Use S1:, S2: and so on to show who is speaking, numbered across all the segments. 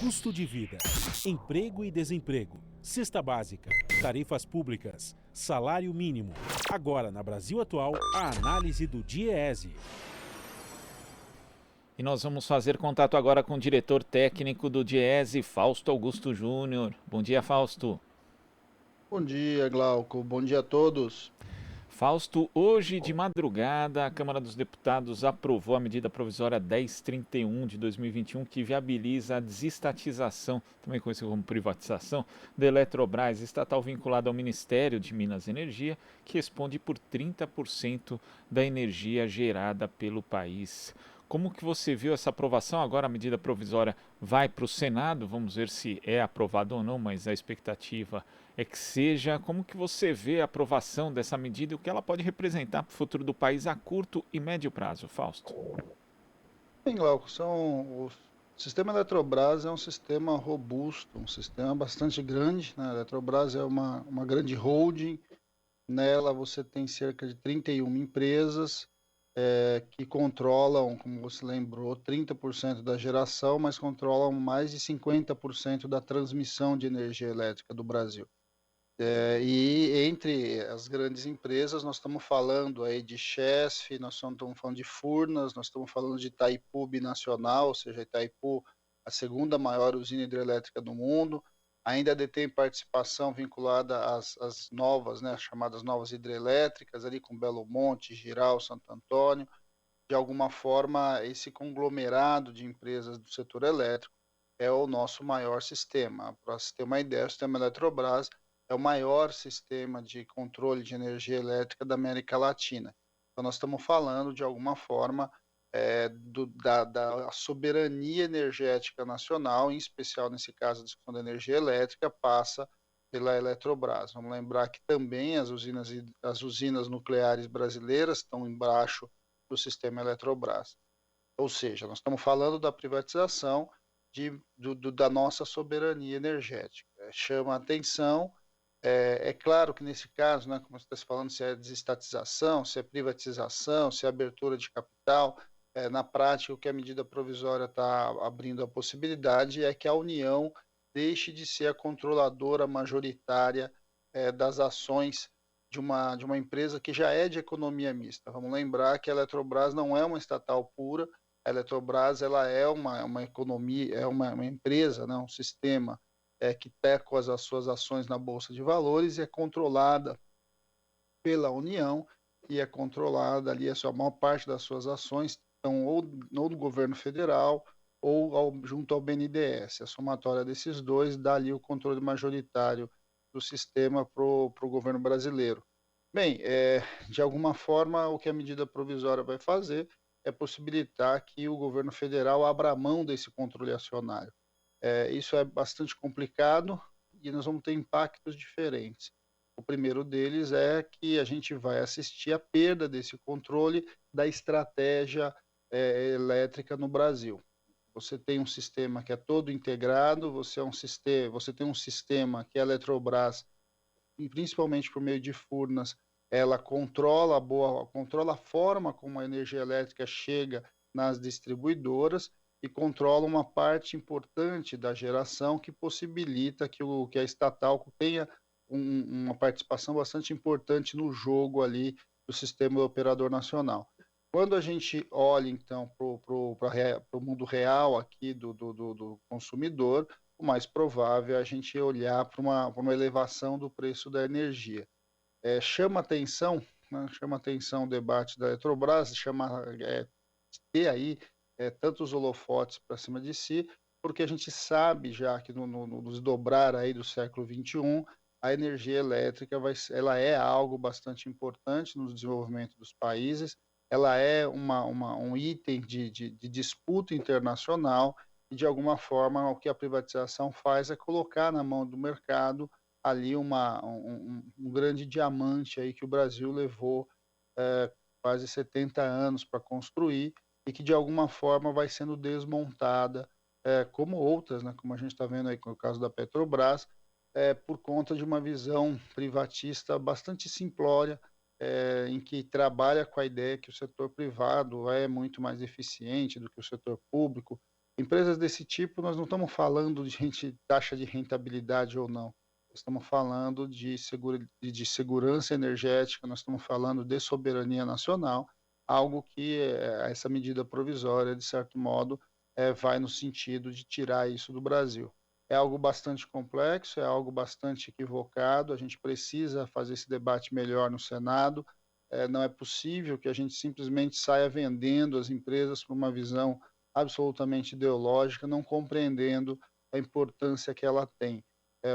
S1: custo de vida, emprego e desemprego, cesta básica, tarifas públicas, salário mínimo. Agora, na Brasil Atual, a análise do DIEESE.
S2: E nós vamos fazer contato agora com o diretor técnico do DIEESE, Fausto Augusto Júnior. Bom dia, Fausto.
S3: Bom dia, Glauco. Bom dia a todos.
S2: Fausto, hoje de madrugada, a Câmara dos Deputados aprovou a medida provisória 1031 de 2021, que viabiliza a desestatização, também conhecida como privatização, da Eletrobras, estatal vinculada ao Ministério de Minas e Energia, que responde por 30% da energia gerada pelo país. Como que você viu essa aprovação? Agora a medida provisória vai para o Senado, vamos ver se é aprovado ou não, mas a expectativa é que seja. Como que você vê a aprovação dessa medida e o que ela pode representar para o futuro do país a curto e médio prazo, Fausto?
S3: Bem, Glauco, o sistema Eletrobras é um sistema robusto, um sistema bastante grande, né? A Eletrobras é uma grande holding, nela você tem cerca de 31 empresas que controlam, como você lembrou, 30% da geração, mas controlam mais de 50% da transmissão de energia elétrica do Brasil. E entre as grandes empresas, nós estamos falando aí de Chesf, nós estamos falando de Furnas, nós estamos falando de Itaipu Binacional, ou seja, Itaipu, a segunda maior usina hidrelétrica do mundo, ainda detém participação vinculada às novas, né, as chamadas novas hidrelétricas, ali com Belo Monte, Jirau, Santo Antônio. De alguma forma, esse conglomerado de empresas do setor elétrico é o nosso maior sistema. Para você ter uma ideia, o sistema Eletrobras é o maior sistema de controle de energia elétrica da América Latina. Então, nós estamos falando, de alguma forma, da soberania energética nacional, em especial, nesse caso, a discussão da energia elétrica, passa pela Eletrobras. Vamos lembrar que também as usinas nucleares brasileiras estão embaixo do sistema Eletrobras. Ou seja, nós estamos falando da privatização da nossa soberania energética. Chama a atenção. É claro que nesse caso, né, como você está falando, se é desestatização, se é privatização, se é abertura de capital, na prática o que a medida provisória está abrindo a possibilidade é que a União deixe de ser a controladora majoritária das ações de uma empresa que já é de economia mista. Vamos lembrar que a Eletrobras não é uma estatal pura, a Eletrobras ela é uma economia, é uma empresa, né, um sistema que teca as suas ações na Bolsa de Valores e é controlada pela União e é controlada ali, a maior parte das suas ações estão ou no governo federal ou junto ao BNDES. A somatória desses dois dá ali o controle majoritário do sistema para o governo brasileiro. Bem, de alguma forma, o que a medida provisória vai fazer é possibilitar que o governo federal abra mão desse controle acionário. Isso é bastante complicado e nós vamos ter impactos diferentes. O primeiro deles é que a gente vai assistir à perda desse controle da estratégia elétrica no Brasil. Você tem um sistema que é todo integrado, você tem um sistema que é a Eletrobras, e principalmente por meio de Furnas, ela controla a forma como a energia elétrica chega nas distribuidoras e controla uma parte importante da geração que possibilita que a estatal tenha uma participação bastante importante no jogo ali do sistema operador nacional. Quando a gente olha, então, para o mundo real aqui do consumidor, o mais provável é a gente olhar para uma elevação do preço da energia. Chama atenção, né, chama atenção o debate da Eletrobras, ter aí tantos holofotes para cima de si, porque a gente sabe já que no desdobrar aí do século XXI, a energia elétrica ela é algo bastante importante no desenvolvimento dos países, ela é um item de disputa internacional e, de alguma forma, o que a privatização faz é colocar na mão do mercado ali um grande diamante aí que o Brasil levou quase 70 anos para construir e que, de alguma forma, vai sendo desmontada, como outras, né, como a gente está vendo aí com o caso da Petrobras, por conta de uma visão privatista bastante simplória, em que trabalha com a ideia que o setor privado é muito mais eficiente do que o setor público, Empresas desse tipo, nós não estamos falando de taxa de rentabilidade ou não. Nós estamos falando de segurança energética, nós estamos falando de soberania nacional, algo que essa medida provisória, de certo modo, vai no sentido de tirar isso do Brasil. É algo bastante complexo, é algo bastante equivocado, a gente precisa fazer esse debate melhor no Senado. Não é possível que a gente simplesmente saia vendendo as empresas por uma visão absolutamente ideológica, não compreendendo a importância que ela tem.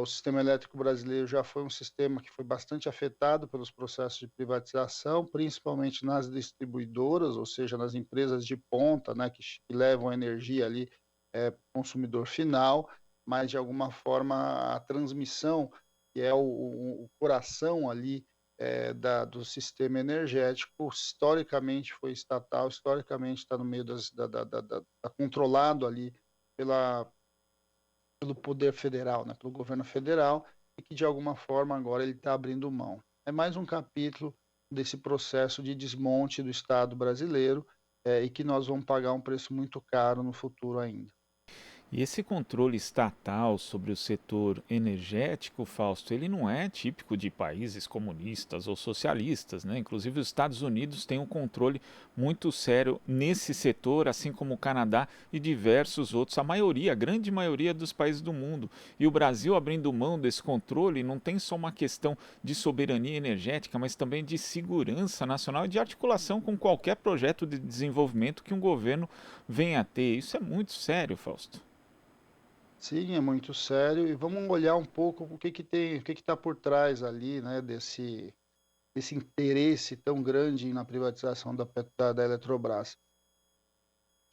S3: O sistema elétrico brasileiro já foi um sistema que foi bastante afetado pelos processos de privatização, principalmente nas distribuidoras, ou seja, nas empresas de ponta, né, que levam a energia ali para o consumidor final, mas de alguma forma a transmissão, que é o coração ali do sistema energético, historicamente foi estatal, historicamente está no meio tá controlado ali pelo poder federal, né, pelo governo federal, e que de alguma forma agora ele está abrindo mão. É mais um capítulo desse processo de desmonte do Estado brasileiro e que nós vamos pagar um preço muito caro no futuro ainda.
S2: E esse controle estatal sobre o setor energético, Fausto, ele não é típico de países comunistas ou socialistas, né? Inclusive os Estados Unidos têm um controle muito sério nesse setor, assim como o Canadá e diversos outros, a maioria, a grande maioria dos países do mundo. E o Brasil abrindo mão desse controle não tem só uma questão de soberania energética, mas também de segurança nacional e de articulação com qualquer projeto de desenvolvimento que um governo venha a ter. Isso é muito sério, Fausto.
S3: Sim, é muito sério e vamos olhar um pouco o que que tem, o que está por trás ali, né, desse interesse tão grande na privatização da Eletrobras.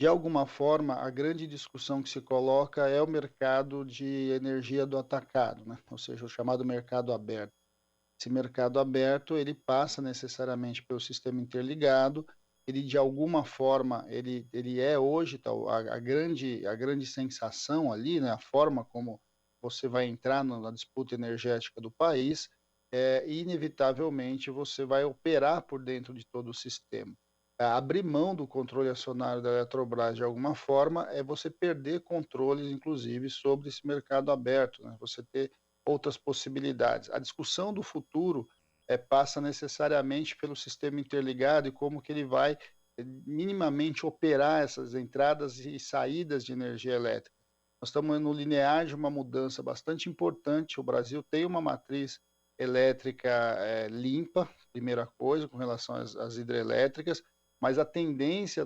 S3: De alguma forma, a grande discussão que se coloca é o mercado de energia do atacado, né? Ou seja, o chamado mercado aberto. Esse mercado aberto, ele passa necessariamente pelo sistema interligado, ele de alguma forma, ele é hoje a grande sensação ali, né? A forma como você vai entrar na disputa energética do país, e inevitavelmente você vai operar por dentro de todo o sistema. Abrir mão do controle acionário da Eletrobras de alguma forma é você perder controles, inclusive, sobre esse mercado aberto, né? Você ter outras possibilidades. A discussão do futuro passa necessariamente pelo sistema interligado e como que ele vai minimamente operar essas entradas e saídas de energia elétrica. Nós estamos no linear de uma mudança bastante importante. O Brasil tem uma matriz elétrica limpa, primeira coisa, com relação às hidrelétricas, mas a tendência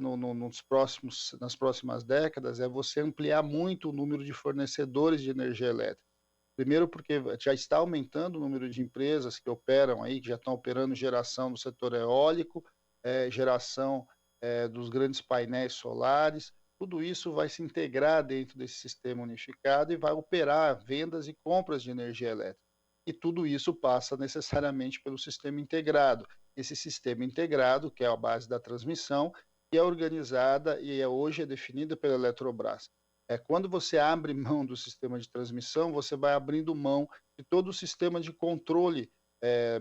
S3: nas próximas décadas é você ampliar muito o número de fornecedores de energia elétrica. Primeiro porque já está aumentando o número de empresas que operam aí, que já estão operando geração do setor eólico, geração dos grandes painéis solares. Tudo isso vai se integrar dentro desse sistema unificado e vai operar vendas e compras de energia elétrica. E tudo isso passa necessariamente pelo sistema integrado. Esse sistema integrado, que é a base da transmissão, que é organizada e hoje é definida pela Eletrobras. Quando você abre mão do sistema de transmissão, você vai abrindo mão de todo o sistema de controle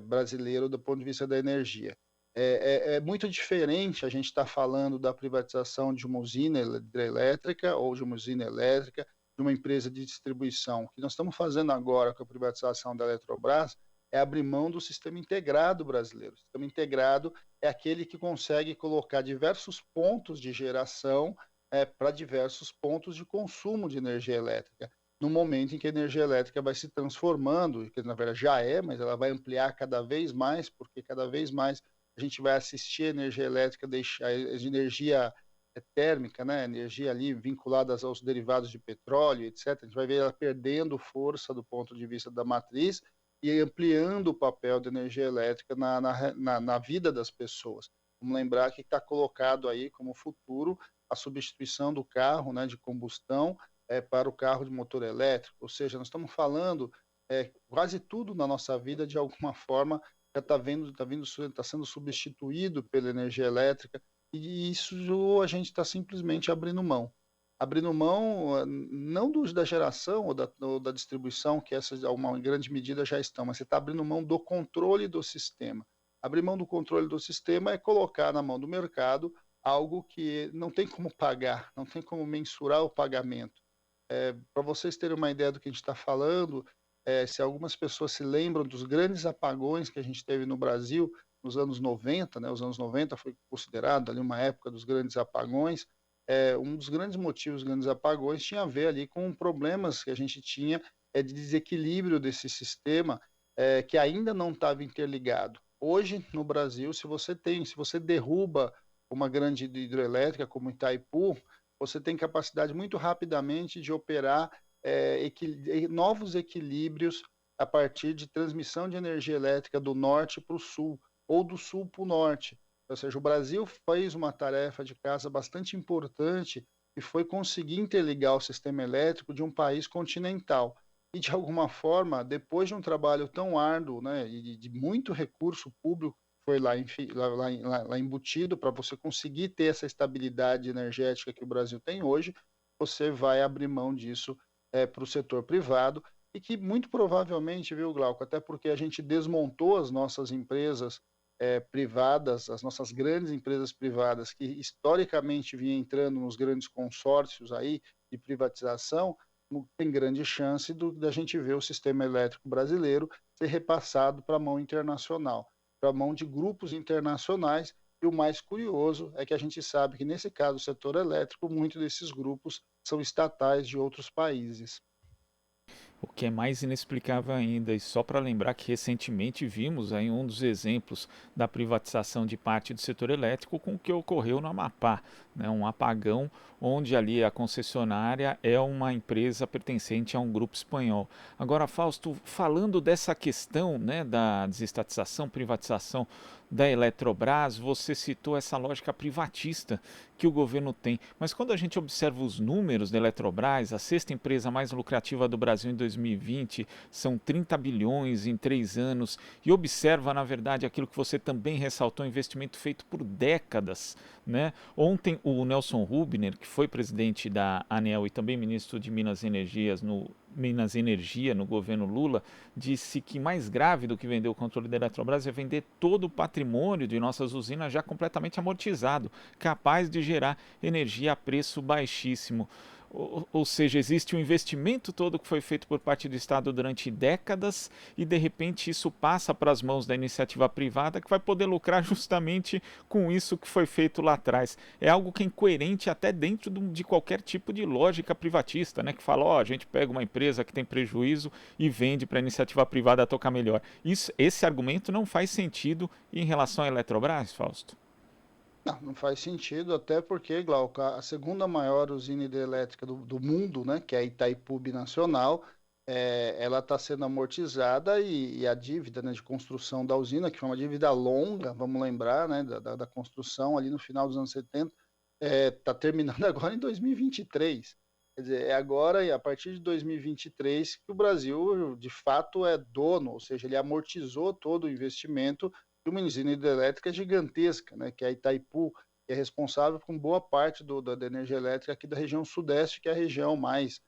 S3: brasileiro do ponto de vista da energia. É muito diferente a gente estar falando da privatização de uma usina hidrelétrica ou de uma usina elétrica, de uma empresa de distribuição. O que nós estamos fazendo agora com a privatização da Eletrobras é abrir mão do sistema integrado brasileiro. O sistema integrado é aquele que consegue colocar diversos pontos de geração para diversos pontos de consumo de energia elétrica. No momento em que a energia elétrica vai se transformando, que na verdade já mas ela vai ampliar cada vez mais, porque cada vez mais a gente vai assistir a energia elétrica, a energia térmica, né, energia ali vinculada aos derivados de petróleo, etc. A gente vai ver ela perdendo força do ponto de vista da matriz e ampliando o papel da energia elétrica na vida das pessoas. Vamos lembrar que está colocado aí como futuro a substituição do carro, né, de combustão para o carro de motor elétrico. Ou seja, nós estamos falando quase tudo na nossa vida, de alguma forma, já está sendo substituído pela energia elétrica, e isso a gente está simplesmente abrindo mão. Abrindo mão não da geração ou da distribuição, que essas, a uma grande medida, já estão, mas você está abrindo mão do controle do sistema. Abrir mão do controle do sistema é colocar na mão do mercado algo que não tem como pagar, não tem como mensurar o pagamento. Para vocês terem uma ideia do que a gente está falando, se algumas pessoas se lembram dos grandes apagões que a gente teve no Brasil nos anos 90, né, os anos 90 foi considerado ali uma época dos grandes apagões. Um dos grandes motivos dos grandes apagões tinha a ver ali com problemas que a gente tinha de desequilíbrio desse sistema, que ainda não estava interligado. Hoje, no Brasil, se você derruba uma grande hidrelétrica como Itaipu, você tem capacidade muito rapidamente de operar novos equilíbrios a partir de transmissão de energia elétrica do norte para o sul, ou do sul para o norte. Ou seja, o Brasil fez uma tarefa de casa bastante importante e foi conseguir interligar o sistema elétrico de um país continental. E, de alguma forma, depois de um trabalho tão árduo, né, e de muito recurso público que foi lá embutido para você conseguir ter essa estabilidade energética que o Brasil tem hoje, você vai abrir mão disso para o setor privado e que muito provavelmente, viu, Glauco, até porque a gente desmontou as nossas empresas privadas, as nossas grandes empresas privadas que historicamente vinham entrando nos grandes consórcios aí de privatização, tem grande chance da gente ver o sistema elétrico brasileiro ser repassado para a mão internacional, para a mão de grupos internacionais. E o mais curioso é que a gente sabe que, nesse caso, o setor elétrico, muitos desses grupos são estatais de outros países.
S2: O que é mais inexplicável ainda, e só para lembrar que recentemente vimos aí um dos exemplos da privatização de parte do setor elétrico com o que ocorreu no Amapá, né, um apagão onde ali a concessionária é uma empresa pertencente a um grupo espanhol. Agora, Fausto, falando dessa questão, né, da desestatização, privatização da Eletrobras, você citou essa lógica privatista que o governo tem. Mas quando a gente observa os números da Eletrobras, a sexta empresa mais lucrativa do Brasil em 2020, são 30 bilhões em 3 anos, e observa, na verdade, aquilo que você também ressaltou, investimento feito por décadas, né? Ontem o Nelson Rubner, que foi presidente da ANEEL e também ministro de Minas e Energia no governo Lula, disse que mais grave do que vender o controle da Eletrobras é vender todo o patrimônio de nossas usinas já completamente amortizado, capaz de gerar energia a preço baixíssimo. Ou seja, existe um investimento todo que foi feito por parte do Estado durante décadas e de repente isso passa para as mãos da iniciativa privada que vai poder lucrar justamente com isso que foi feito lá atrás. É algo que é incoerente até dentro de qualquer tipo de lógica privatista, né? Que fala, ó, a gente pega uma empresa que tem prejuízo e vende para a iniciativa privada tocar melhor. Esse argumento não faz sentido em relação à Eletrobras, Fausto?
S3: Não faz sentido, até porque, Glauco, a segunda maior usina hidrelétrica do mundo, né, que é a Itaipu Binacional, ela está sendo amortizada e a dívida, né, de construção da usina, que foi uma dívida longa, vamos lembrar, né, da construção ali no final dos anos 70, está terminando agora em 2023. Quer dizer, é agora e a partir de 2023 que o Brasil, de fato, é dono, ou seja, ele amortizou todo o investimento de uma usina hidrelétrica gigantesca, né, que é a Itaipu, que é responsável por boa parte da energia elétrica aqui da região sudeste, que é a região mais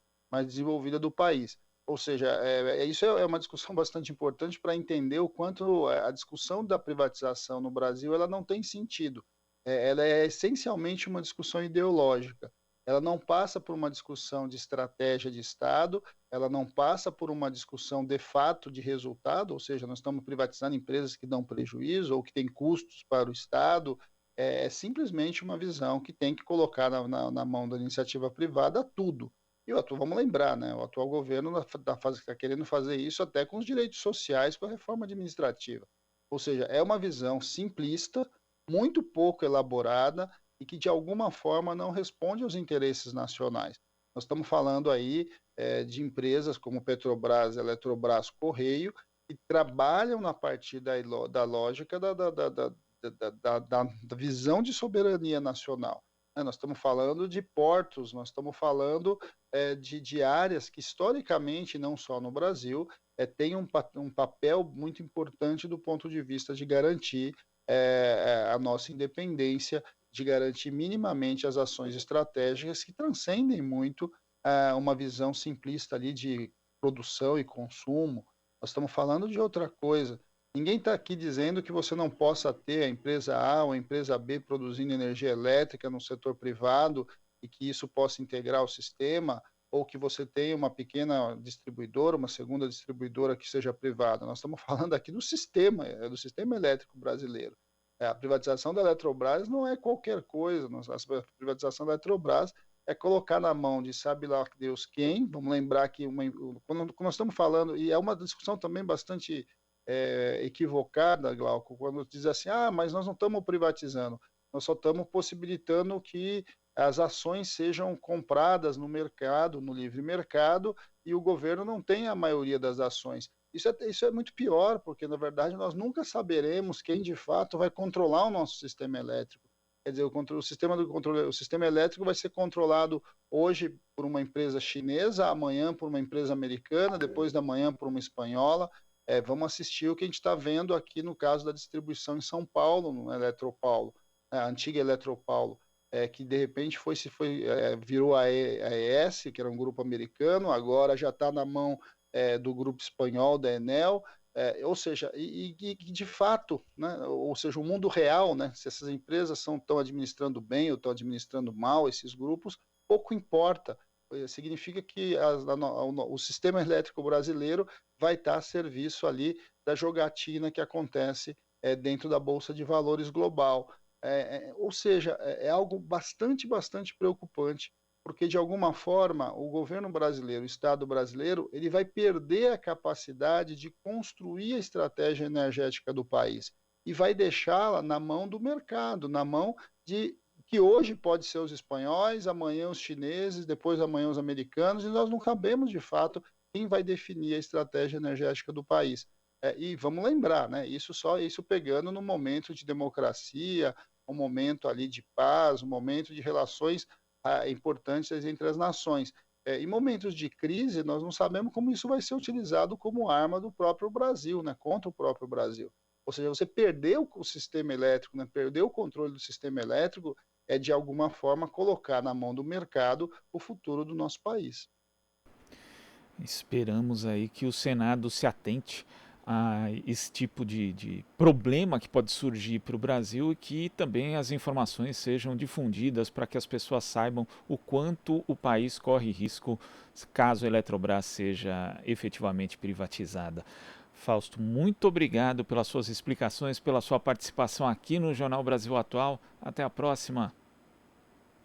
S3: desenvolvida do país. Ou seja, isso é uma discussão bastante importante para entender o quanto a discussão da privatização no Brasil ela não tem sentido. Ela é essencialmente uma discussão ideológica. Ela não passa por uma discussão de estratégia de Estado, ela não passa por uma discussão de fato de resultado, ou seja, nós estamos privatizando empresas que dão prejuízo ou que têm custos para o Estado. É simplesmente uma visão que tem que colocar na mão da iniciativa privada tudo. E vamos lembrar, né, o atual governo está querendo fazer isso até com os direitos sociais, com a reforma administrativa. Ou seja, é uma visão simplista, muito pouco elaborada, e que de alguma forma não responde aos interesses nacionais. Nós estamos falando aí de empresas como Petrobras, Eletrobras, Correio, que trabalham na partir da lógica da visão de soberania nacional. Nós estamos falando de portos, nós estamos falando de áreas que historicamente, não só no Brasil, têm um papel muito importante do ponto de vista de garantir a nossa independência, de garantir minimamente as ações estratégicas que transcendem muito uma visão simplista ali de produção e consumo. Nós estamos falando de outra coisa. Ninguém está aqui dizendo que você não possa ter a empresa A ou a empresa B produzindo energia elétrica no setor privado e que isso possa integrar o sistema, ou que você tenha uma pequena distribuidora, uma segunda distribuidora que seja privada. Nós estamos falando aqui do sistema elétrico brasileiro. A privatização da Eletrobras não é qualquer coisa. A privatização da Eletrobras é colocar na mão de sabe lá Deus quem. Vamos lembrar que quando nós estamos falando, e é uma discussão também bastante equivocada, Glauco, quando diz assim, mas nós não estamos privatizando, nós só estamos possibilitando que as ações sejam compradas no mercado, no livre mercado, e o governo não tem a maioria das ações. Isso é muito pior, porque, na verdade, nós nunca saberemos quem, de fato, vai controlar o nosso sistema elétrico. Quer dizer, o sistema elétrico vai ser controlado hoje por uma empresa chinesa, amanhã por uma empresa americana, depois da manhã por uma espanhola. Vamos assistir o que a gente está vendo aqui no caso da distribuição em São Paulo, no Eletropaulo, a antiga Eletropaulo, que de repente virou a ES, que era um grupo americano, agora já está na mão do grupo espanhol, da Enel, ou seja, e de fato, né, ou seja, o mundo real, né, se essas empresas estão administrando bem ou estão administrando mal esses grupos, pouco importa. Significa que o sistema elétrico brasileiro vai estar a serviço ali da jogatina que acontece dentro da Bolsa de Valores global. Ou seja, é algo bastante preocupante, porque de alguma forma o governo brasileiro, o Estado brasileiro, ele vai perder a capacidade de construir a estratégia energética do país e vai deixá-la na mão do mercado, na mão de que hoje pode ser os espanhóis, amanhã os chineses, depois amanhã os americanos, e nós não sabemos de fato quem vai definir a estratégia energética do país. E vamos lembrar, né, isso pegando no momento de democracia, um momento ali de paz, um momento de relações importantes entre as nações. Em momentos de crise, nós não sabemos como isso vai ser utilizado como arma do próprio Brasil, né, contra o próprio Brasil. Ou seja, você perdeu o sistema elétrico, né, perdeu o controle do sistema elétrico, de alguma forma colocar na mão do mercado o futuro do nosso país.
S2: Esperamos aí que o Senado se atente a esse tipo de problema que pode surgir para o Brasil e que também as informações sejam difundidas para que as pessoas saibam o quanto o país corre risco caso a Eletrobras seja efetivamente privatizada. Fausto, muito obrigado pelas suas explicações, pela sua participação aqui no Jornal Brasil Atual. Até a próxima.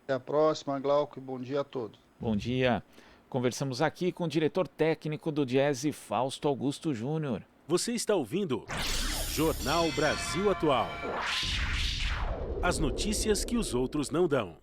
S3: Até a próxima, Glauco, e bom dia a todos.
S2: Bom dia. Conversamos aqui com o diretor técnico do Diese, Fausto Augusto Júnior.
S1: Você está ouvindo Jornal Brasil Atual. As notícias que os outros não dão.